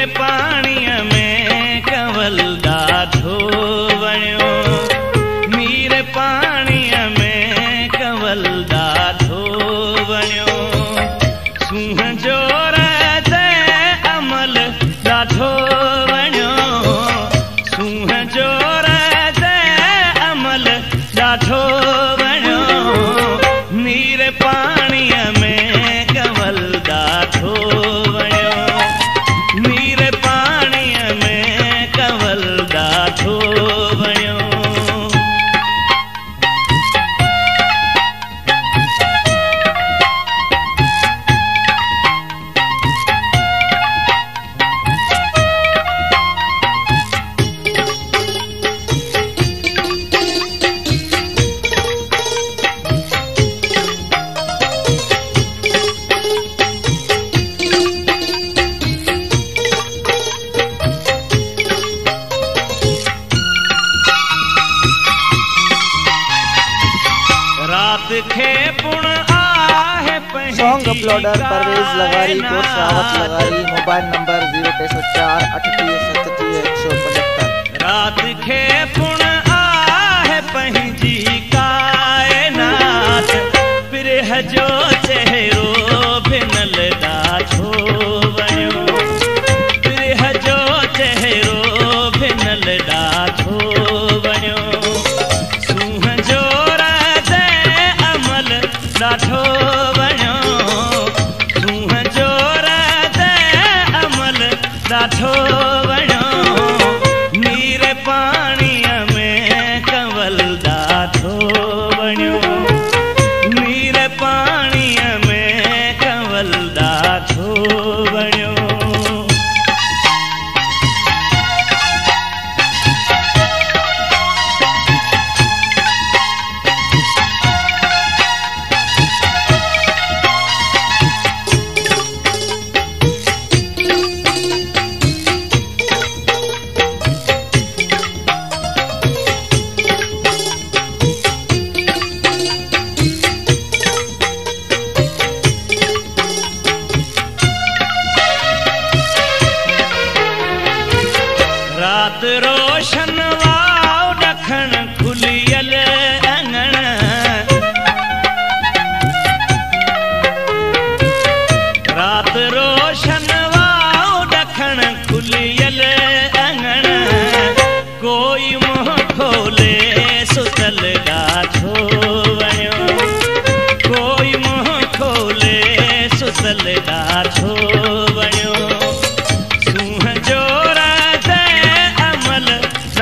नीरे पाणीअ में कंवल ॾाढो वणियो, नीरे पाणीअ में कंवल ॾाढो वणियो, सूंहं जो राज अमल ॾाढो वणियो, सूंहं जो राज अमल ॾाढो वणियो, नीरे पाणीअ में कंवल ॾाढो वणियो, नीरे पाणीअ में कंवल ॾाढो वणियो। रात खे पुण आहे पंहिंजी सॉन्ग अपलोडर परवेज लगारी, कोट श्रावत लगारी, मोबाइल नंबर 064 38 37 175। रात खे पुण आहे पंहिंजी कायनात, पिरह जो चेहरो भिनल ॾाढो वणियो, पिरह जो चेहरो भिनल ॾाढो वणियो, सूंहं जो ॾाढो वणियो, सूंहं जो राज अमल ॾाढो वणियो, नीरे पाणीअ में कंवल ॾाढो वणियो, नीरे पाणीअ में कंवल ॾाढो वणियो। रात रोशन वाओ ॾखण खुलियल अंगण, रात रोशन वाओ ॾखण खुलियल अंगण, कोई मुंहुं खोले सुतल ॾाढो वणियो, कोई मुंहुं खोले सुतल ॾाढो वणियो, सूंहं जो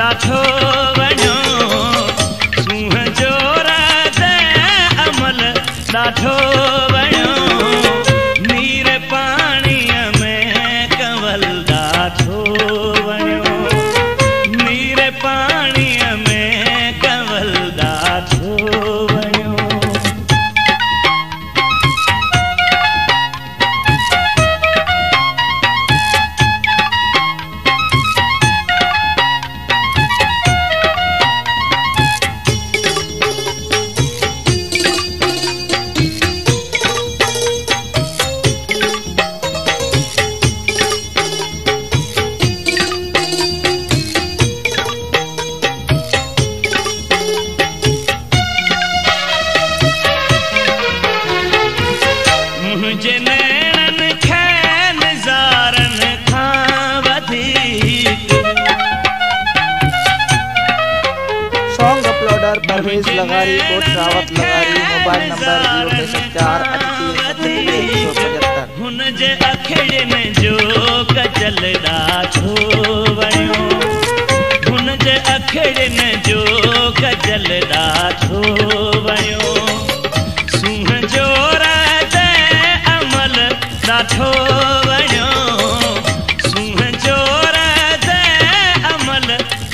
ॾाढो वणियो, सूंहं जो राज अमल ॾाढो वणियो, नीरे पाणीअ में कंवल ॾाढो वणियो, नीरे पाणीअ में कंवल ॾाढो वणियो। मुंहिंजे नैणनि खे नज़ारनि खां वधीक, सॉन्ग अपलोडर परवेज लगारी, कोट श्रावत लगारी, मोबाइल नंबर 064 38 175। हुनजे अखियुनि जो कजल ॾाढो वणियो, हुनजे अखियुनि जो कजल ॾाढो वणियो, सूंहं जो राज अमल ॾाढो वणियो, सूंहं जो राज अमल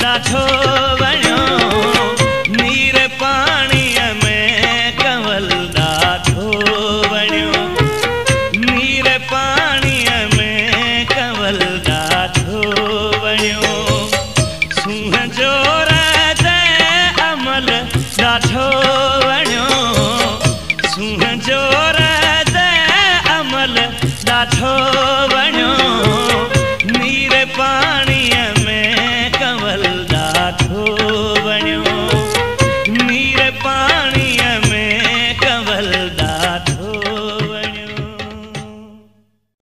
ॾाढो वणियो, नीरे पाणीअ में कंवल ॾाढो वणियो, नीरे पाणीअ में कंवल ॾाढो वणियो, सूंहं जो राज अमल ॾाढो